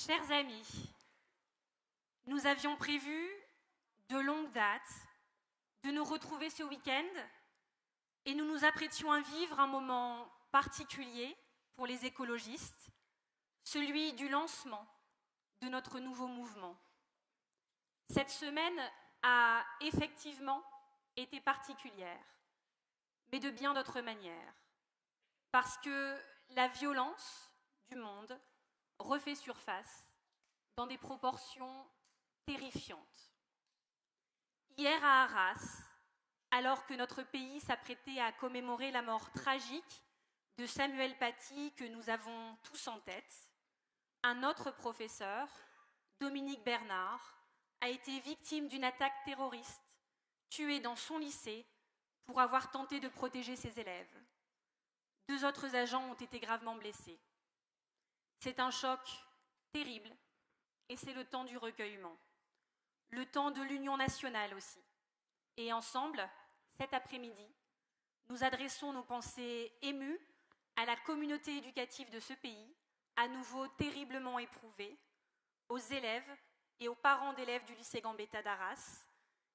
Chers amis, nous avions prévu de longue date de nous retrouver ce week-end et nous nous apprêtions à vivre un moment particulier pour les écologistes, celui du lancement de notre nouveau mouvement. Cette semaine a effectivement été particulière, mais de bien d'autres manières, parce que la violence du monde refait surface dans des proportions terrifiantes. Hier à Arras, alors que notre pays s'apprêtait à commémorer la mort tragique de Samuel Paty que nous avons tous en tête, un autre professeur, Dominique Bernard, a été victime d'une attaque terroriste, tué dans son lycée pour avoir tenté de protéger ses élèves. 2 autres agents ont été gravement blessés. C'est un choc terrible et c'est le temps du recueillement, le temps de l'union nationale aussi. Et ensemble, cet après-midi, nous adressons nos pensées émues à la communauté éducative de ce pays, à nouveau terriblement éprouvée, aux élèves et aux parents d'élèves du lycée Gambetta d'Arras,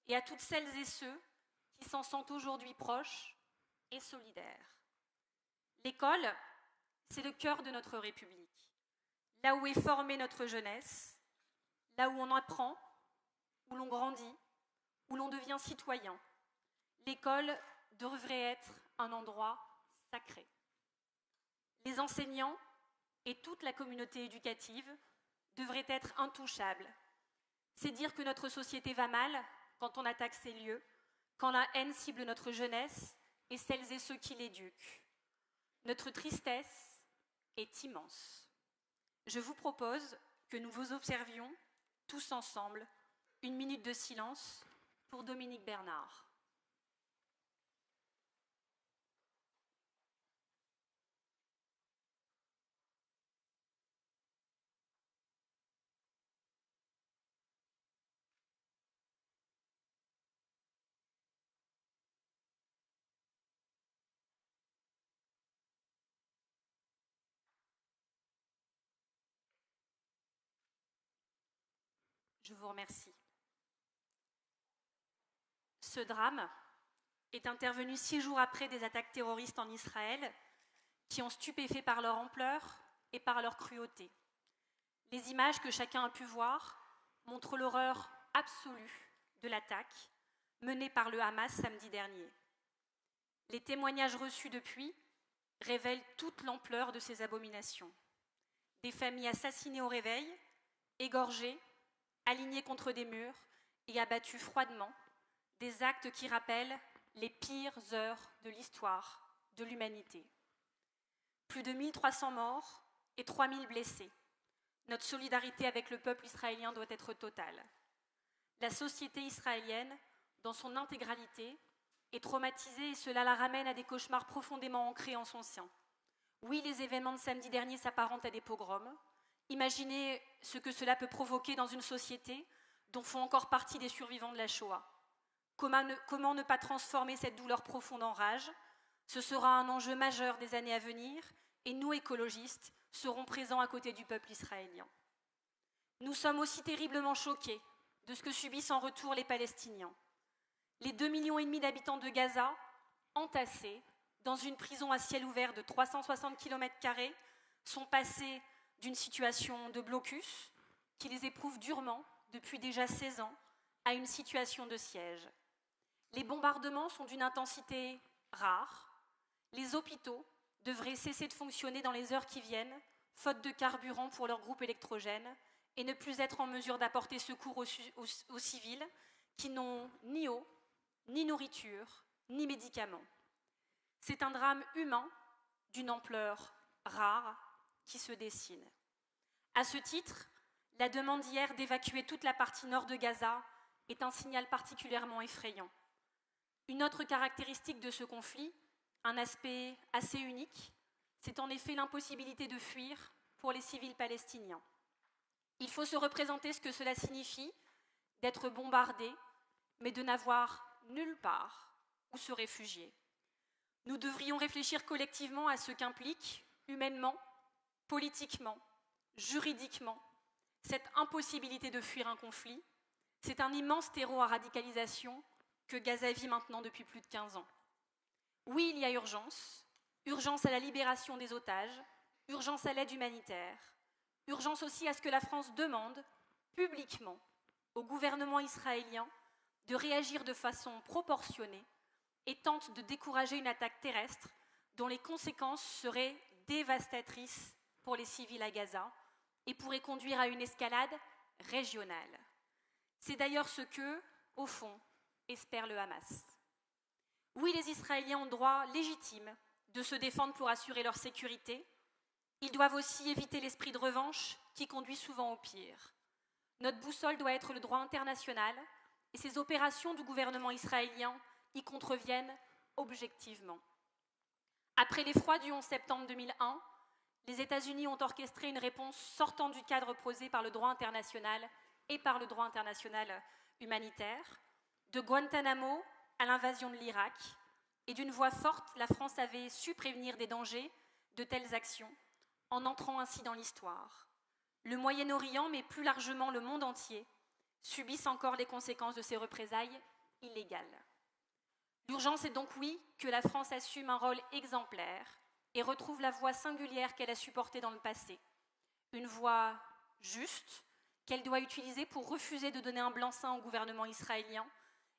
et à toutes celles et ceux qui s'en sentent aujourd'hui proches et solidaires. L'école, c'est le cœur de notre République, là où est formée notre jeunesse, là où on apprend, où l'on grandit, où l'on devient citoyen. L'école devrait être un endroit sacré. Les enseignants et toute la communauté éducative devraient être intouchables. C'est dire que notre société va mal quand on attaque ces lieux, quand la haine cible notre jeunesse et celles et ceux qui l'éduquent. Notre tristesse est immense. Je vous propose que nous vous observions tous ensemble une minute de silence pour Dominique Bernard. Je vous remercie. Ce drame est intervenu 6 jours après des attaques terroristes en Israël qui ont stupéfait par leur ampleur et par leur cruauté. Les images que chacun a pu voir montrent l'horreur absolue de l'attaque menée par le Hamas samedi dernier. Les témoignages reçus depuis révèlent toute l'ampleur de ces abominations. Des familles assassinées au réveil, égorgées, alignées contre des murs et abattues froidement, des actes qui rappellent les pires heures de l'histoire de l'humanité. Plus de 1300 morts et 3000 blessés. Notre solidarité avec le peuple israélien doit être totale. La société israélienne, dans son intégralité, est traumatisée et cela la ramène à des cauchemars profondément ancrés en son sein. Oui, les événements de samedi dernier s'apparentent à des pogroms. Imaginez ce que cela peut provoquer dans une société dont font encore partie des survivants de la Shoah. Comment ne pas transformer cette douleur profonde en rage? Ce sera un enjeu majeur des années à venir et nous, écologistes, serons présents à côté du peuple israélien. Nous sommes aussi terriblement choqués de ce que subissent en retour les Palestiniens. Les 2,5 millions d'habitants de Gaza, entassés dans une prison à ciel ouvert de 360 km², sont passés d'une situation de blocus qui les éprouve durement depuis déjà 16 ans à une situation de siège. Les bombardements sont d'une intensité rare. Les hôpitaux devraient cesser de fonctionner dans les heures qui viennent, faute de carburant pour leurs groupes électrogènes, et ne plus être en mesure d'apporter secours aux civils qui n'ont ni eau, ni nourriture, ni médicaments. C'est un drame humain d'une ampleur rare qui se dessine. À ce titre, la demande d'hier d'évacuer toute la partie nord de Gaza est un signal particulièrement effrayant. Une autre caractéristique de ce conflit, un aspect assez unique, c'est en effet l'impossibilité de fuir pour les civils palestiniens. Il faut se représenter ce que cela signifie d'être bombardé, mais de n'avoir nulle part où se réfugier. Nous devrions réfléchir collectivement à ce qu'implique, humainement, politiquement, juridiquement, cette impossibilité de fuir un conflit, c'est un immense terreau à radicalisation que Gaza vit maintenant depuis plus de 15 ans. Oui, il y a urgence, urgence à la libération des otages, urgence à l'aide humanitaire, urgence aussi à ce que la France demande publiquement au gouvernement israélien de réagir de façon proportionnée et tente de décourager une attaque terrestre dont les conséquences seraient dévastatrices pour les civils à Gaza et pourraient conduire à une escalade régionale. C'est d'ailleurs ce que, au fond, espère le Hamas. Oui, les Israéliens ont le droit légitime de se défendre pour assurer leur sécurité. Ils doivent aussi éviter l'esprit de revanche qui conduit souvent au pire. Notre boussole doit être le droit international et ces opérations du gouvernement israélien y contreviennent objectivement. Après l'effroi du 11 septembre 2001, les États-Unis ont orchestré une réponse sortant du cadre posé par le droit international et par le droit international humanitaire, de Guantanamo à l'invasion de l'Irak, et d'une voix forte, la France avait su prévenir des dangers de telles actions, en entrant ainsi dans l'histoire. Le Moyen-Orient, mais plus largement le monde entier, subissent encore les conséquences de ces représailles illégales. L'urgence est donc, oui, que la France assume un rôle exemplaire et retrouve la voie singulière qu'elle a su porter dans le passé. Une voie juste qu'elle doit utiliser pour refuser de donner un blanc-seing au gouvernement israélien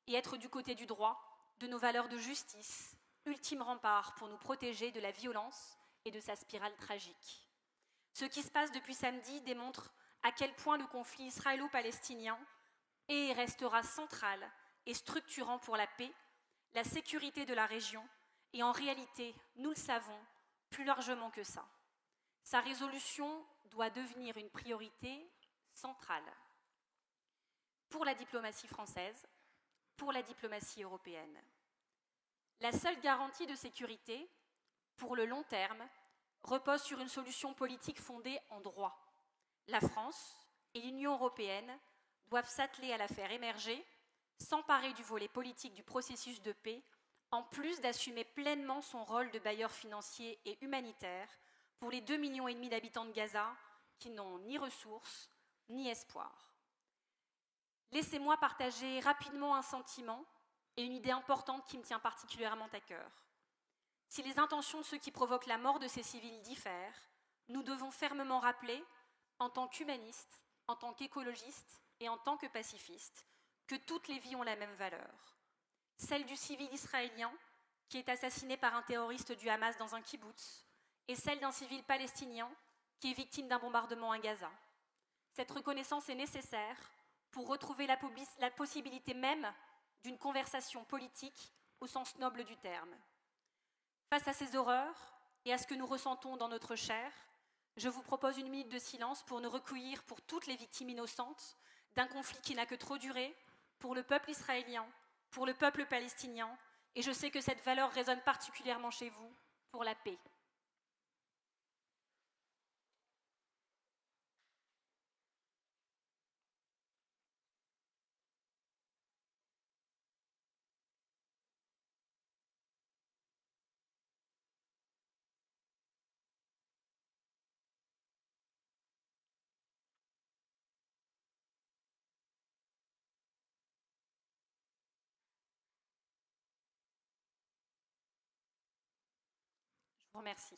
et être du côté du droit, de nos valeurs de justice, ultime rempart pour nous protéger de la violence et de sa spirale tragique. Ce qui se passe depuis samedi démontre à quel point le conflit israélo-palestinien est et restera central et structurant pour la paix, la sécurité de la région et en réalité, nous le savons, plus largement que ça. Sa résolution doit devenir une priorité centrale pour la diplomatie française, pour la diplomatie européenne. La seule garantie de sécurité, pour le long terme, repose sur une solution politique fondée en droit. La France et l'Union européenne doivent s'atteler à la faire émerger, s'emparer du volet politique du processus de paix, en plus d'assumer pleinement son rôle de bailleur financier et humanitaire pour les 2,5 millions d'habitants de Gaza qui n'ont ni ressources ni espoir. Laissez-moi partager rapidement un sentiment et une idée importante qui me tient particulièrement à cœur. Si les intentions de ceux qui provoquent la mort de ces civils diffèrent, nous devons fermement rappeler, en tant qu'humanistes, en tant qu'écologistes et en tant que pacifistes, que toutes les vies ont la même valeur. Celle du civil israélien, qui est assassiné par un terroriste du Hamas dans un kibboutz, et celle d'un civil palestinien, qui est victime d'un bombardement à Gaza. Cette reconnaissance est nécessaire pour retrouver la possibilité même d'une conversation politique au sens noble du terme. Face à ces horreurs et à ce que nous ressentons dans notre chair, je vous propose une minute de silence pour nous recueillir pour toutes les victimes innocentes d'un conflit qui n'a que trop duré, pour le peuple israélien, pour le peuple palestinien, et je sais que cette valeur résonne particulièrement chez vous, pour la paix. Je vous remercie.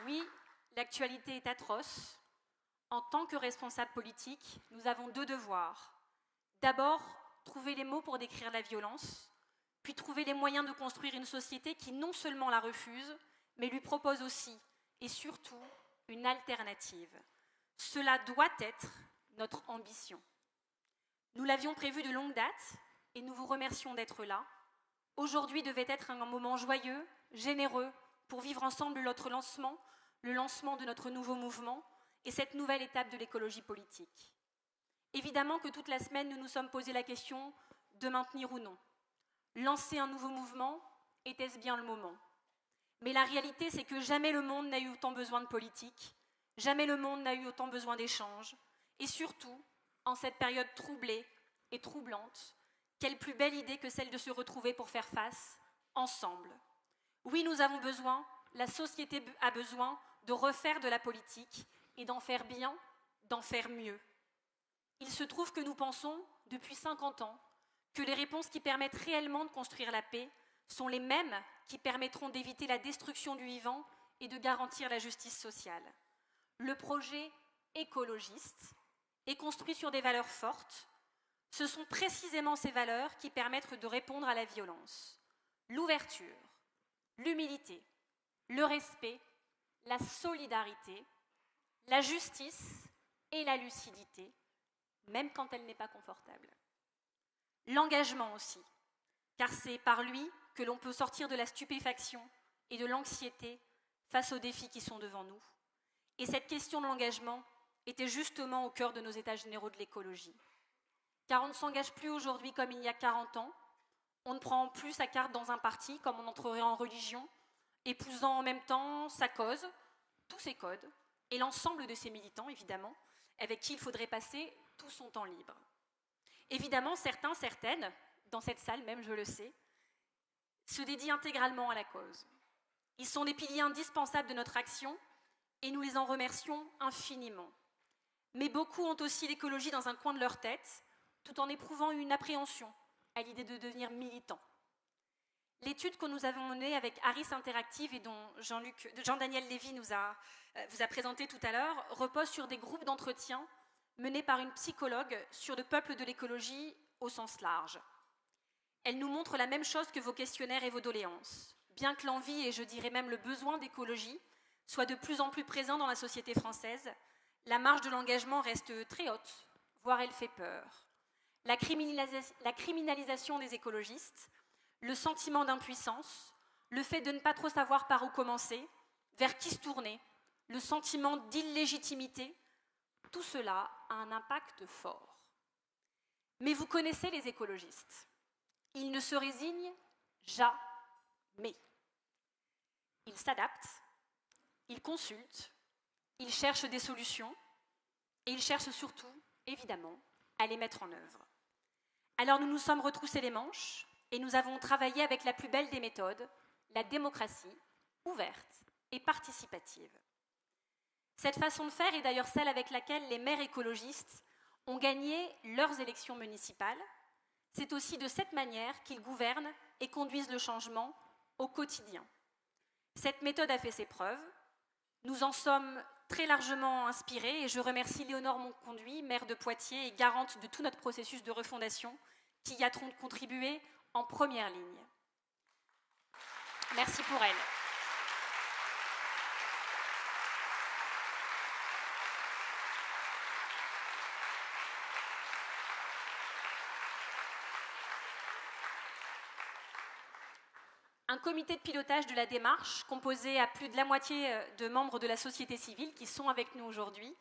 Oui, l'actualité est atroce. En tant que responsables politiques, nous avons deux devoirs. D'abord, trouver les mots pour décrire la violence, puis trouver les moyens de construire une société qui non seulement la refuse, mais lui propose aussi, et surtout, une alternative. Cela doit être notre ambition. Nous l'avions prévu de longue date, et nous vous remercions d'être là. Aujourd'hui devait être un moment joyeux, généreux, pour vivre ensemble notre lancement, le lancement de notre nouveau mouvement, et cette nouvelle étape de l'écologie politique. Évidemment que toute la semaine, nous nous sommes posé la question de maintenir ou non. Lancer un nouveau mouvement, était-ce bien le moment? Mais la réalité, c'est que jamais le monde n'a eu autant besoin de politique, jamais le monde n'a eu autant besoin d'échanges, et surtout, en cette période troublée et troublante, quelle plus belle idée que celle de se retrouver pour faire face, ensemble. Oui, nous avons besoin, la société a besoin de refaire de la politique et d'en faire bien, d'en faire mieux. Il se trouve que nous pensons, depuis 50 ans, que les réponses qui permettent réellement de construire la paix sont les mêmes qui permettront d'éviter la destruction du vivant et de garantir la justice sociale. Le projet écologiste est construit sur des valeurs fortes. Ce sont précisément ces valeurs qui permettent de répondre à la violence. L'ouverture, l'humilité, le respect, la solidarité, la justice et la lucidité, même quand elle n'est pas confortable. L'engagement aussi, car c'est par lui que l'on peut sortir de la stupéfaction et de l'anxiété face aux défis qui sont devant nous. Et cette question de l'engagement était justement au cœur de nos états généraux de l'écologie. Car on ne s'engage plus aujourd'hui comme il y a 40 ans, on ne prend plus sa carte dans un parti comme on entrerait en religion, épousant en même temps sa cause, tous ses codes, et l'ensemble de ses militants, évidemment, avec qui il faudrait passer tout son temps libre. Évidemment, certains, certaines, dans cette salle même, je le sais, se dédient intégralement à la cause. Ils sont les piliers indispensables de notre action et nous les en remercions infiniment. Mais beaucoup ont aussi l'écologie dans un coin de leur tête, tout en éprouvant une appréhension à l'idée de devenir militants. L'étude que nous avons menée avec Harris Interactive et dont Jean-Daniel Lévy vous a présenté tout à l'heure repose sur des groupes d'entretien menés par une psychologue sur le peuple de l'écologie au sens large. Elle nous montre la même chose que vos questionnaires et vos doléances. Bien que l'envie et je dirais même le besoin d'écologie soit de plus en plus présent dans la société française, la marge de l'engagement reste très haute, voire elle fait peur. La criminalisation des écologistes, le sentiment d'impuissance, le fait de ne pas trop savoir par où commencer, vers qui se tourner, le sentiment d'illégitimité, tout cela a un impact fort. Mais vous connaissez les écologistes. Ils ne se résignent jamais. Ils s'adaptent, ils consultent, ils cherchent des solutions et ils cherchent surtout, évidemment, à les mettre en œuvre. Alors nous nous sommes retroussés les manches et nous avons travaillé avec la plus belle des méthodes, la démocratie ouverte et participative. Cette façon de faire est d'ailleurs celle avec laquelle les maires écologistes ont gagné leurs élections municipales. C'est aussi de cette manière qu'ils gouvernent et conduisent le changement au quotidien. Cette méthode a fait ses preuves. Nous en sommes très largement inspirés et je remercie Léonore Monconduit, maire de Poitiers et garante de tout notre processus de refondation, qui y a contribué en première ligne. Merci pour elle. Un comité de pilotage de la démarche, composé à plus de la moitié de membres de la société civile qui sont avec nous aujourd'hui,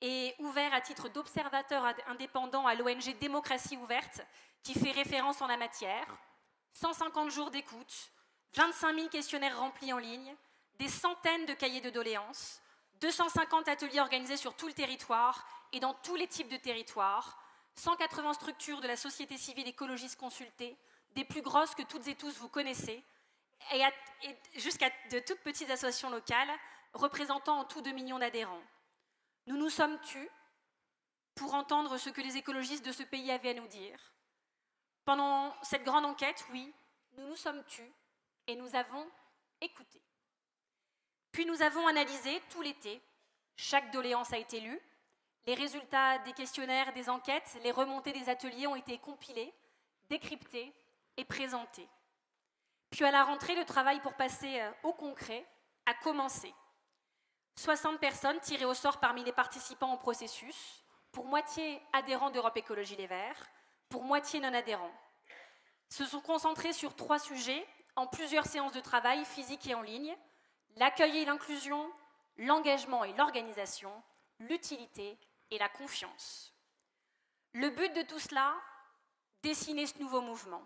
est ouvert à titre d'observateur indépendant à l'ONG Démocratie Ouverte, qui fait référence en la matière. 150 jours d'écoute, 25 000 questionnaires remplis en ligne, des centaines de cahiers de doléances, 250 ateliers organisés sur tout le territoire et dans tous les types de territoires, 180 structures de la société civile écologiste consultées, des plus grosses que toutes et tous vous connaissez, et jusqu'à de toutes petites associations locales, représentant en tout 2 millions d'adhérents. Nous nous sommes tus pour entendre ce que les écologistes de ce pays avaient à nous dire. Pendant cette grande enquête, oui, nous nous sommes tus et nous avons écouté. Puis nous avons analysé tout l'été. Chaque doléance a été lue. Les résultats des questionnaires, des enquêtes, les remontées des ateliers ont été compilés, décryptés et présentés. Puis à la rentrée, le travail pour passer au concret a commencé. 60 personnes tirées au sort parmi les participants au processus, pour moitié adhérents d'Europe Écologie Les Verts, pour moitié non-adhérents, se sont concentrés sur 3 sujets en plusieurs séances de travail physiques et en ligne: l'accueil et l'inclusion, l'engagement et l'organisation, l'utilité et la confiance. Le but de tout cela, dessiner ce nouveau mouvement.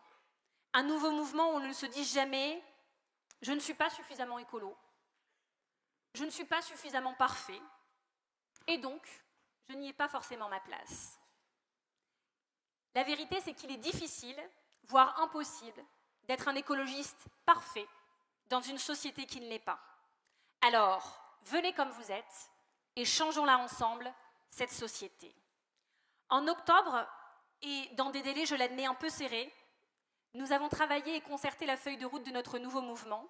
Un nouveau mouvement où on ne se dit jamais « je ne suis pas suffisamment écolo », « je ne suis pas suffisamment parfait » et donc je n'y ai pas forcément ma place. La vérité, c'est qu'il est difficile, voire impossible, d'être un écologiste parfait dans une société qui ne l'est pas. Alors, venez comme vous êtes et changeons-la ensemble, cette société. En octobre, et dans des délais, je l'admets, un peu serrés, nous avons travaillé et concerté la feuille de route de notre nouveau mouvement.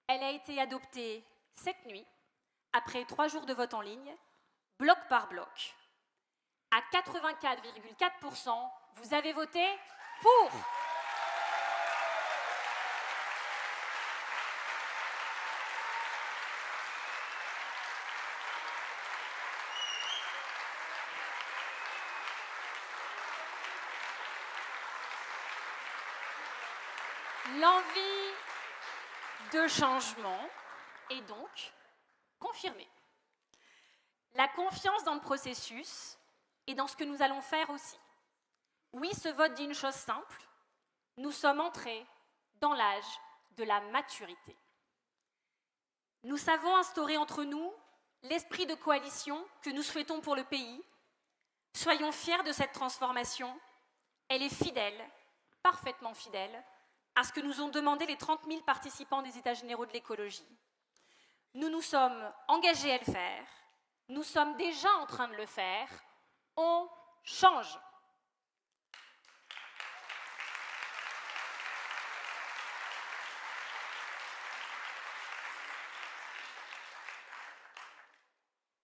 Elle a été adoptée cette nuit, après 3 jours de vote en ligne, bloc par bloc. À 84,4%, vous avez voté pour. L'envie de changement est donc confirmée. La confiance dans le processus et dans ce que nous allons faire aussi. Oui, ce vote dit une chose simple, nous sommes entrés dans l'âge de la maturité. Nous savons instaurer entre nous l'esprit de coalition que nous souhaitons pour le pays. Soyons fiers de cette transformation. Elle est fidèle, parfaitement fidèle, à ce que nous ont demandé les 30 000 participants des États généraux de l'écologie. Nous nous sommes engagés à le faire. Nous sommes déjà en train de le faire. On change.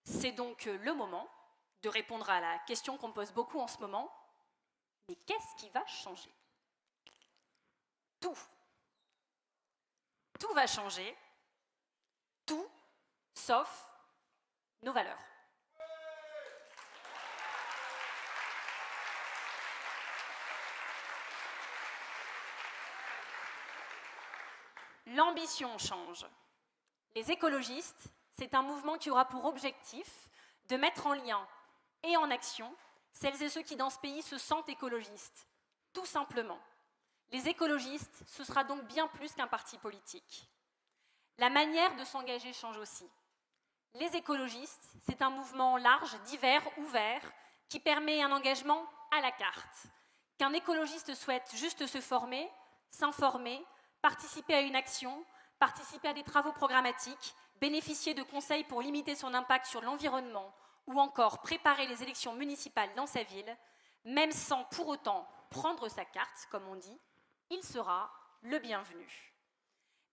C'est donc le moment de répondre à la question qu'on pose beaucoup en ce moment. Mais qu'est-ce qui va changer ? Tout. Tout va changer. Tout, sauf nos valeurs. L'ambition change. Les écologistes, c'est un mouvement qui aura pour objectif de mettre en lien et en action celles et ceux qui dans ce pays se sentent écologistes, tout simplement. Les écologistes, ce sera donc bien plus qu'un parti politique. La manière de s'engager change aussi. Les écologistes, c'est un mouvement large, divers, ouvert, qui permet un engagement à la carte. Qu'un écologiste souhaite juste se former, s'informer, participer à une action, participer à des travaux programmatiques, bénéficier de conseils pour limiter son impact sur l'environnement ou encore préparer les élections municipales dans sa ville, même sans pour autant prendre sa carte, comme on dit, il sera le bienvenu.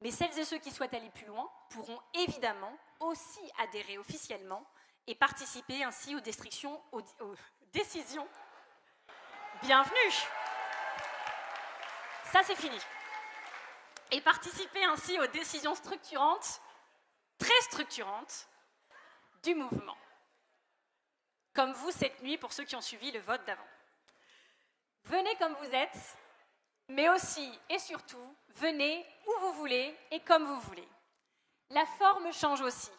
Mais celles et ceux qui souhaitent aller plus loin pourront évidemment aussi adhérer officiellement et participer ainsi aux décisions. Bienvenue! Ça, c'est fini. Et participer ainsi aux décisions structurantes, très structurantes, du mouvement. Comme vous cette nuit, pour ceux qui ont suivi le vote d'avant. Venez comme vous êtes, mais aussi et surtout, venez où vous voulez et comme vous voulez. La forme change aussi.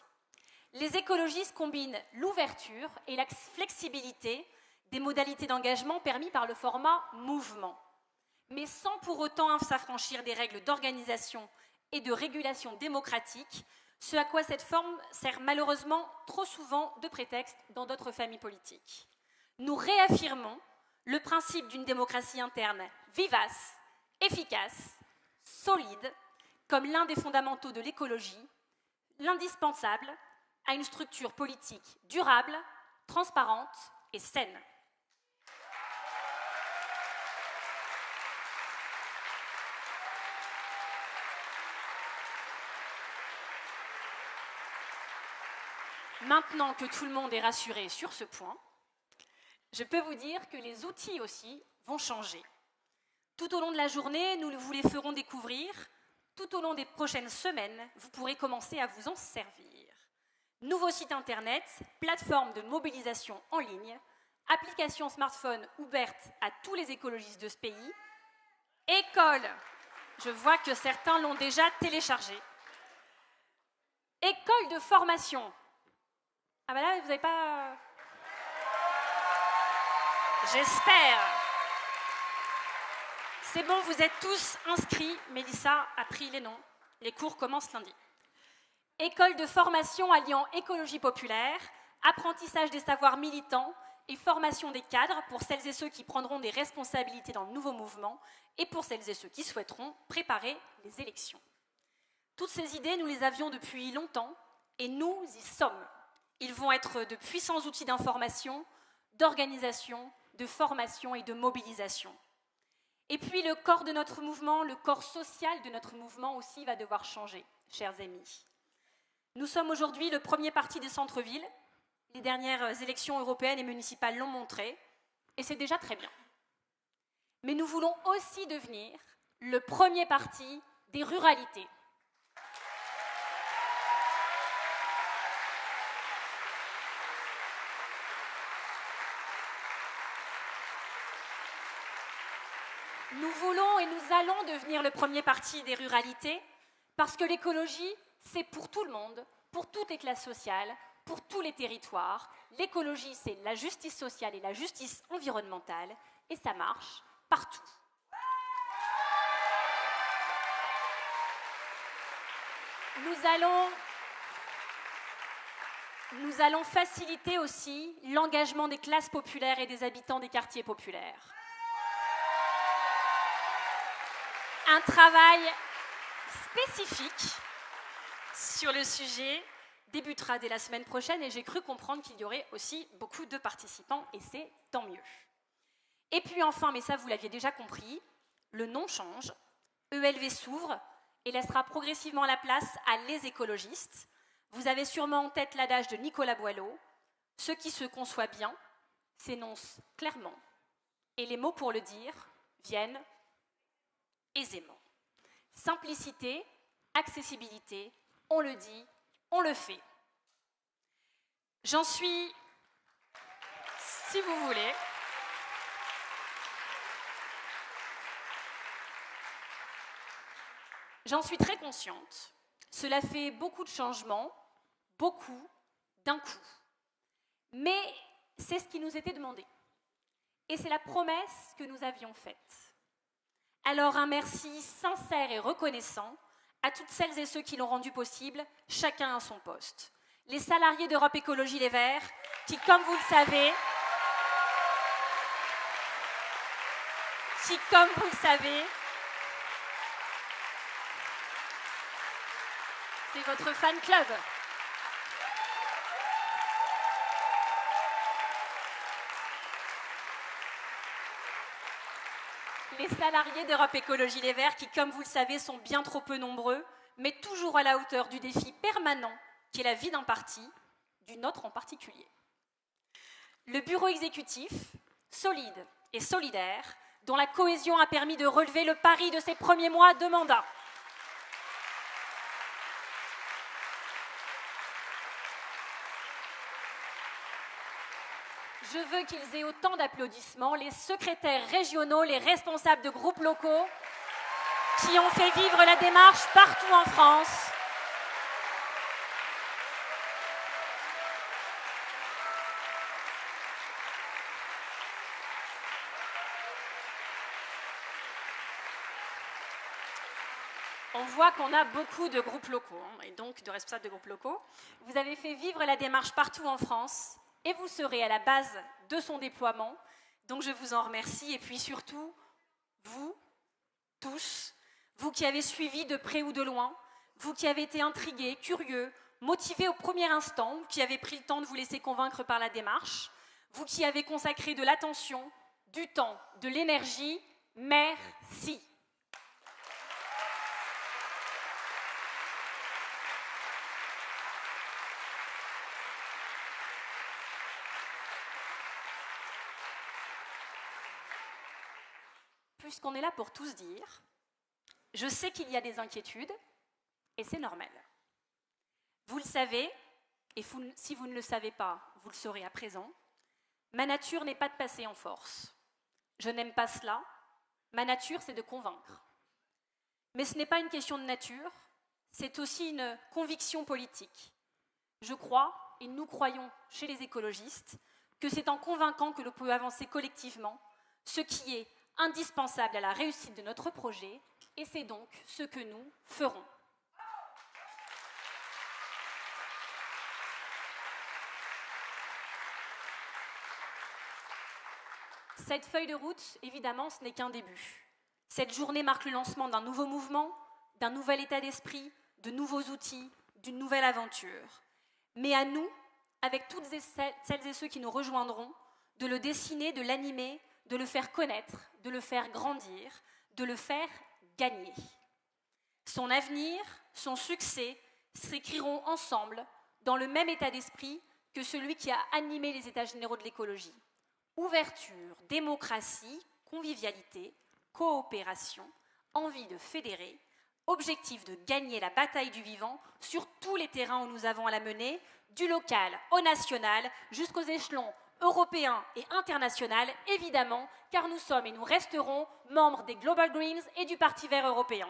Les écologistes combinent l'ouverture et la flexibilité des modalités d'engagement permis par le format mouvement, mais sans pour autant s'affranchir des règles d'organisation et de régulation démocratique, ce à quoi cette forme sert malheureusement trop souvent de prétexte dans d'autres familles politiques. Nous réaffirmons le principe d'une démocratie interne vivace, efficace, solide, comme l'un des fondamentaux de l'écologie, l'indispensable à une structure politique durable, transparente et saine. Maintenant que tout le monde est rassuré sur ce point, je peux vous dire que les outils aussi vont changer. Tout au long de la journée, nous vous les ferons découvrir. Tout au long des prochaines semaines, vous pourrez commencer à vous en servir. Nouveau site internet, plateforme de mobilisation en ligne, application smartphone ouverte à tous les écologistes de ce pays, école, je vois que certains l'ont déjà téléchargé, école de formation. Ah ben là, vous n'avez pas... J'espère. C'est bon, vous êtes tous inscrits. Mélissa a pris les noms. Les cours commencent lundi. École de formation alliant écologie populaire, apprentissage des savoirs militants et formation des cadres pour celles et ceux qui prendront des responsabilités dans le nouveau mouvement et pour celles et ceux qui souhaiteront préparer les élections. Toutes ces idées, nous les avions depuis longtemps et nous y sommes. Ils vont être de puissants outils d'information, d'organisation, de formation et de mobilisation. Et puis le corps de notre mouvement, le corps social de notre mouvement aussi va devoir changer, chers amis. Nous sommes aujourd'hui le premier parti des centres-villes. Les dernières élections européennes et municipales l'ont montré, et c'est déjà très bien. Mais nous voulons aussi devenir le premier parti des ruralités. Nous voulons et nous allons devenir le premier parti des ruralités parce que l'écologie, c'est pour tout le monde, pour toutes les classes sociales, pour tous les territoires. L'écologie, c'est la justice sociale et la justice environnementale et ça marche partout. Nous allons faciliter aussi l'engagement des classes populaires et des habitants des quartiers populaires. Un travail spécifique sur le sujet débutera dès la semaine prochaine et j'ai cru comprendre qu'il y aurait aussi beaucoup de participants et c'est tant mieux. Et puis enfin, mais ça vous l'aviez déjà compris, le nom change, ELV s'ouvre et laissera progressivement la place à les écologistes. Vous avez sûrement en tête l'adage de Nicolas Boileau, ce qui se conçoit bien s'énonce clairement et les mots pour le dire viennent aisément. Simplicité, accessibilité, on le dit, on le fait. J'en suis, si vous voulez, j'en suis très consciente. Cela fait beaucoup de changements, beaucoup, d'un coup. Mais c'est ce qui nous était demandé. Et c'est la promesse que nous avions faite. Alors un merci sincère et reconnaissant à toutes celles et ceux qui l'ont rendu possible, chacun à son poste. Les salariés d'Europe Écologie Les Verts, qui, comme vous le savez, c'est votre fan club. Les salariés d'Europe Écologie Les Verts qui, comme vous le savez, sont bien trop peu nombreux, mais toujours à la hauteur du défi permanent qui est la vie d'un parti, du nôtre en particulier. Le bureau exécutif, solide et solidaire, dont la cohésion a permis de relever le pari de ses premiers mois de mandat. Je veux qu'ils aient autant d'applaudissements, les secrétaires régionaux, les responsables de groupes locaux qui ont fait vivre la démarche partout en France. On voit qu'on a beaucoup de groupes locaux, et donc de responsables de groupes locaux. Vous avez fait vivre la démarche partout en France. Et vous serez à la base de son déploiement. Donc je vous en remercie. Et puis surtout, vous, tous, vous qui avez suivi de près ou de loin, vous qui avez été intrigués, curieux, motivés au premier instant, qui avez pris le temps de vous laisser convaincre par la démarche, vous qui avez consacré de l'attention, du temps, de l'énergie, merci. Puisqu'on est là pour tous dire, je sais qu'il y a des inquiétudes, et c'est normal. Vous le savez, et si vous ne le savez pas, vous le saurez à présent, ma nature n'est pas de passer en force. Je n'aime pas cela. Ma nature, c'est de convaincre. Mais ce n'est pas une question de nature, c'est aussi une conviction politique. Je crois, et nous croyons chez les écologistes, que c'est en convainquant que l'on peut avancer collectivement, ce qui est indispensable à la réussite de notre projet, et c'est donc ce que nous ferons. Cette feuille de route, évidemment, ce n'est qu'un début. Cette journée marque le lancement d'un nouveau mouvement, d'un nouvel état d'esprit, de nouveaux outils, d'une nouvelle aventure. Mais à nous, avec toutes celles et ceux qui nous rejoindront, de le dessiner, de l'animer, de le faire connaître, de le faire grandir, de le faire gagner. Son avenir, son succès s'écriront ensemble dans le même état d'esprit que celui qui a animé les États généraux de l'écologie. Ouverture, démocratie, convivialité, coopération, envie de fédérer, objectif de gagner la bataille du vivant sur tous les terrains où nous avons à la mener, du local au national, jusqu'aux échelons européens et international, évidemment, car nous sommes et nous resterons membres des Global Greens et du Parti vert européen.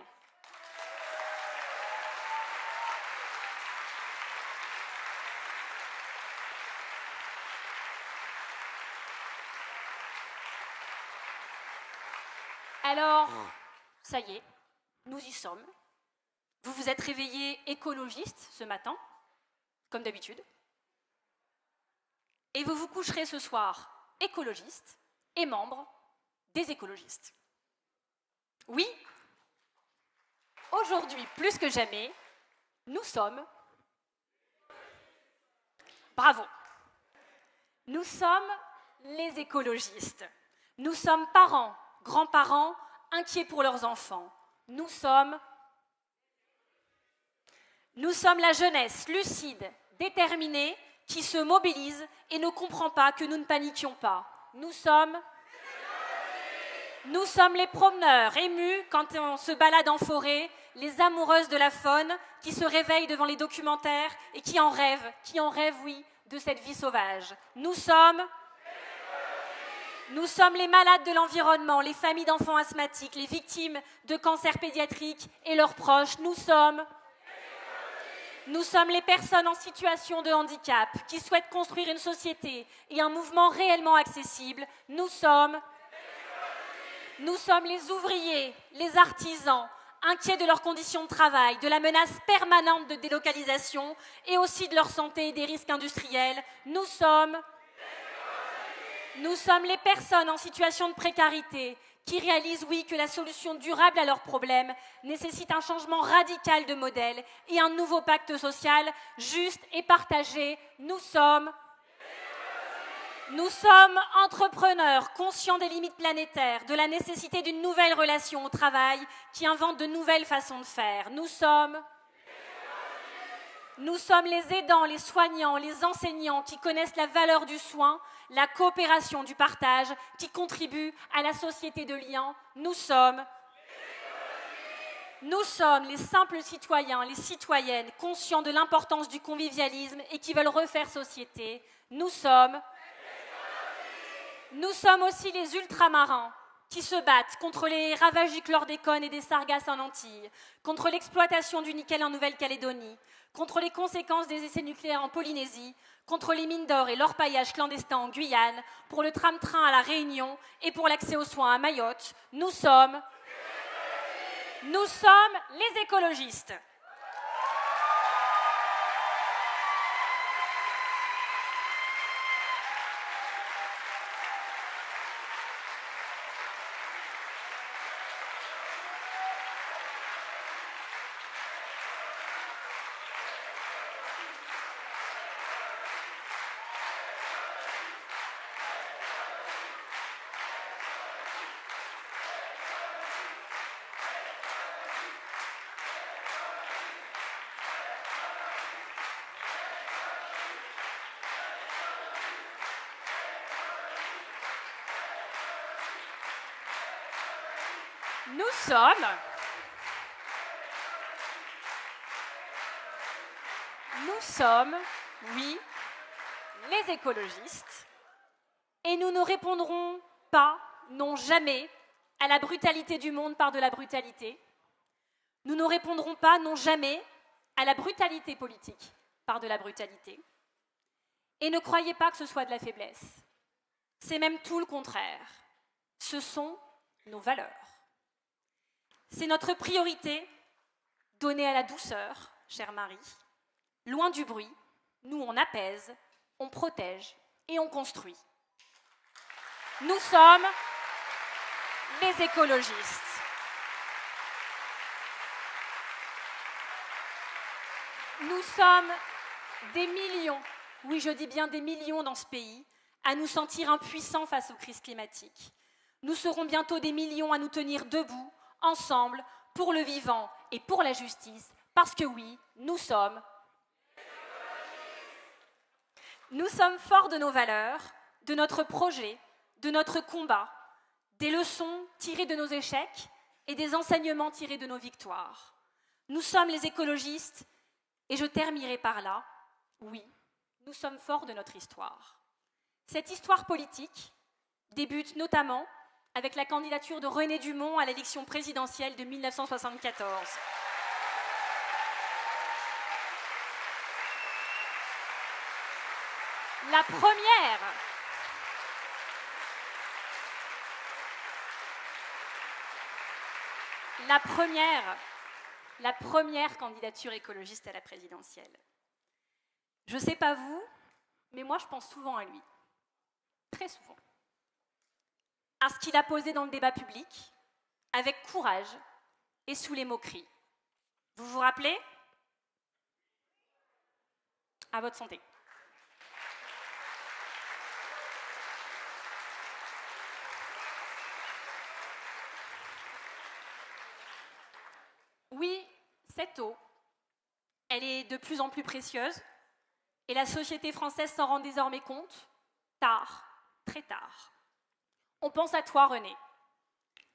Alors, ça y est, nous y sommes. Vous vous êtes réveillés écologistes ce matin, comme d'habitude. Et vous vous coucherez ce soir écologistes et membres des écologistes. Oui, aujourd'hui, plus que jamais, nous sommes... Bravo. Nous sommes les écologistes. Nous sommes parents, grands-parents, inquiets pour leurs enfants. Nous sommes la jeunesse lucide, déterminée, qui se mobilise et ne comprend pas que nous ne paniquions pas. Nous sommes les promeneurs émus quand on se balade en forêt, les amoureuses de la faune qui se réveillent devant les documentaires et qui en rêvent, oui, de cette vie sauvage. Nous sommes les malades de l'environnement, les familles d'enfants asthmatiques, les victimes de cancers pédiatriques et leurs proches. Nous sommes les personnes en situation de handicap qui souhaitent construire une société et un mouvement réellement accessible. Nous sommes les ouvriers, les artisans, inquiets de leurs conditions de travail, de la menace permanente de délocalisation et aussi de leur santé et des risques industriels. Nous sommes les personnes en situation de précarité qui réalisent, oui, que la solution durable à leurs problèmes nécessite un changement radical de modèle et un nouveau pacte social juste et partagé. Nous sommes entrepreneurs, conscients des limites planétaires, de la nécessité d'une nouvelle relation au travail qui invente de nouvelles façons de faire. Nous sommes les aidants, les soignants, les enseignants qui connaissent la valeur du soin, la coopération, du partage, qui contribuent à la société de liens. Nous sommes les simples citoyens, les citoyennes, conscients de l'importance du convivialisme et qui veulent refaire société. Nous sommes aussi les ultramarins qui se battent contre les ravages du chlordécone et des sargasses en Antilles, contre l'exploitation du nickel en Nouvelle-Calédonie, contre les conséquences des essais nucléaires en Polynésie, contre les mines d'or et l'orpaillage clandestin en Guyane, pour le tram-train à La Réunion et pour l'accès aux soins à Mayotte. Nous sommes les écologistes. Nous sommes, oui, les écologistes, et nous ne répondrons pas, non jamais, à la brutalité du monde par de la brutalité. Nous ne répondrons pas, non jamais, à la brutalité politique par de la brutalité. Et ne croyez pas que ce soit de la faiblesse. C'est même tout le contraire. Ce sont nos valeurs. C'est notre priorité, donnée à la douceur, chère Marie. Loin du bruit, nous on apaise, on protège et on construit. Nous sommes les écologistes. Nous sommes des millions, oui je dis bien des millions dans ce pays, à nous sentir impuissants face aux crises climatiques. Nous serons bientôt des millions à nous tenir debout, ensemble, pour le vivant et pour la justice, parce que oui, nous sommes forts de nos valeurs, de notre projet, de notre combat, des leçons tirées de nos échecs et des enseignements tirés de nos victoires. Nous sommes les écologistes, et je terminerai par là, oui, nous sommes forts de notre histoire. Cette histoire politique débute notamment avec la candidature de René Dumont à l'élection présidentielle de 1974. La première candidature écologiste à la présidentielle. Je ne sais pas vous, mais moi je pense souvent à lui, très souvent, à ce qu'il a posé dans le débat public, avec courage et sous les moqueries. Vous vous rappelez? À votre santé. Oui, cette eau, elle est de plus en plus précieuse et la société française s'en rend désormais compte, tard, très tard. On pense à toi, René.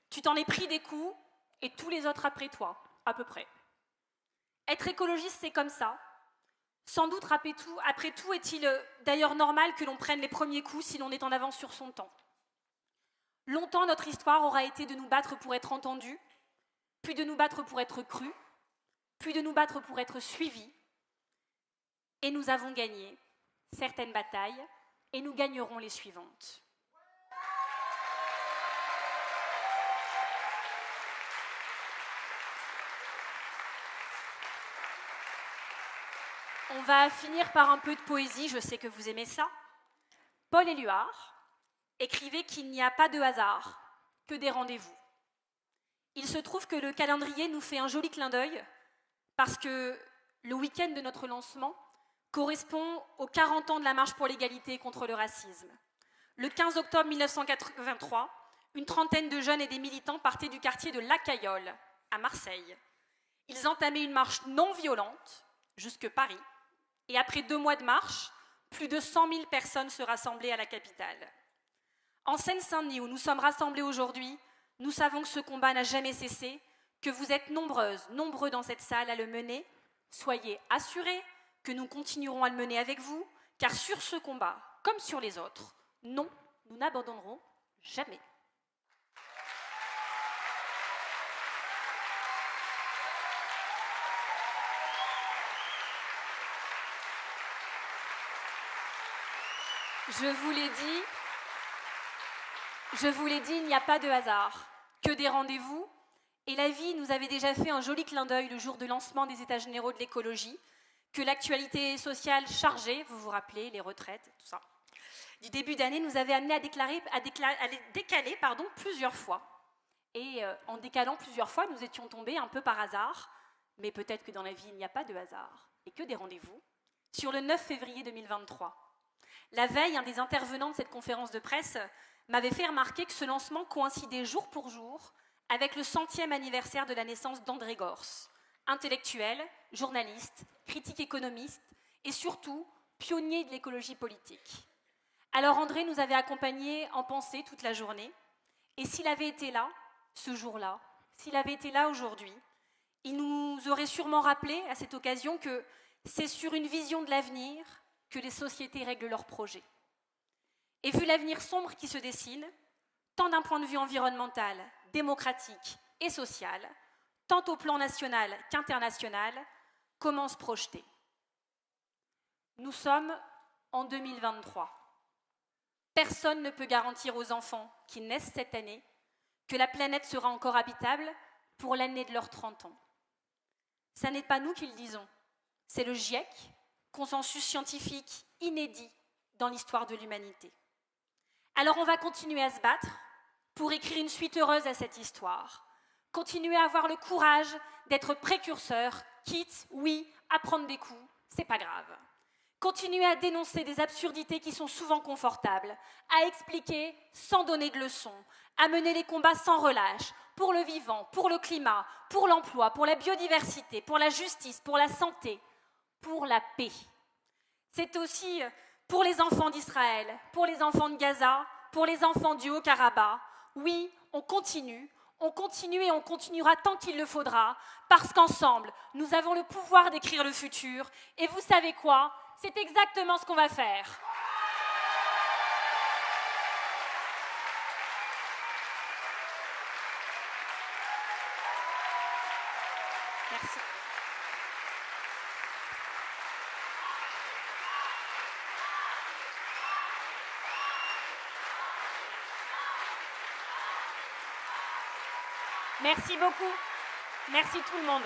Tu t'en es pris des coups et tous les autres après toi, à peu près. Être écologiste, c'est comme ça. Sans doute, après tout, est-il d'ailleurs normal que l'on prenne les premiers coups si l'on est en avance sur son temps. Longtemps, notre histoire aura été de nous battre pour être entendus, puis de nous battre pour être crus, puis de nous battre pour être suivis. Et nous avons gagné certaines batailles, et nous gagnerons les suivantes. On va finir par un peu de poésie, je sais que vous aimez ça. Paul Éluard écrivait qu'il n'y a pas de hasard, que des rendez-vous. Il se trouve que le calendrier nous fait un joli clin d'œil parce que le week-end de notre lancement correspond aux 40 ans de la marche pour l'égalité et contre le racisme. Le 15 octobre 1983, une trentaine de jeunes et des militants partaient du quartier de La Cayolle, à Marseille. Ils entamaient une marche non violente jusque Paris, et après 2 mois de marche, plus de 100 000 personnes se rassemblaient à la capitale. En Seine-Saint-Denis, où nous sommes rassemblés aujourd'hui, nous savons que ce combat n'a jamais cessé, que vous êtes nombreuses, nombreux dans cette salle à le mener. Soyez assurés que nous continuerons à le mener avec vous, car sur ce combat, comme sur les autres, non, nous n'abandonnerons jamais. Je vous l'ai dit, il n'y a pas de hasard, que des rendez-vous. Et la vie nous avait déjà fait un joli clin d'œil le jour du lancement des États généraux de l'écologie, que l'actualité sociale chargée, vous vous rappelez, les retraites, tout ça, du début d'année nous avait amené à décaler plusieurs fois. Et en décalant plusieurs fois, nous étions tombés un peu par hasard, mais peut-être que dans la vie, il n'y a pas de hasard, et que des rendez-vous, sur le 9 février 2023. La veille, un des intervenants de cette conférence de presse m'avait fait remarquer que ce lancement coïncidait jour pour jour avec le 100e anniversaire de la naissance d'André Gorz, intellectuel, journaliste, critique économiste et surtout pionnier de l'écologie politique. Alors André nous avait accompagnés en pensée toute la journée, et s'il avait été là, ce jour-là, s'il avait été là aujourd'hui, il nous aurait sûrement rappelé à cette occasion que c'est sur une vision de l'avenir que les sociétés règlent leurs projets. Et vu l'avenir sombre qui se dessine, tant d'un point de vue environnemental, démocratique et social, tant au plan national qu'international, comment se projeter? Nous sommes en 2023. Personne ne peut garantir aux enfants qui naissent cette année que la planète sera encore habitable pour l'année de leurs 30 ans. Ça n'est pas nous qui le disons, c'est le GIEC, consensus scientifique inédit dans l'histoire de l'humanité. Alors on va continuer à se battre pour écrire une suite heureuse à cette histoire, continuer à avoir le courage d'être précurseur, quitte, oui, à prendre des coups, c'est pas grave. Continuer à dénoncer des absurdités qui sont souvent confortables, à expliquer sans donner de leçons, à mener les combats sans relâche, pour le vivant, pour le climat, pour l'emploi, pour la biodiversité, pour la justice, pour la santé, pour la paix. C'est aussi pour les enfants d'Israël, pour les enfants de Gaza, pour les enfants du Haut-Karabakh. Oui, on continue et on continuera tant qu'il le faudra, parce qu'ensemble, nous avons le pouvoir d'écrire le futur. Et vous savez quoi ? C'est exactement ce qu'on va faire. Merci. Merci beaucoup. Merci tout le monde.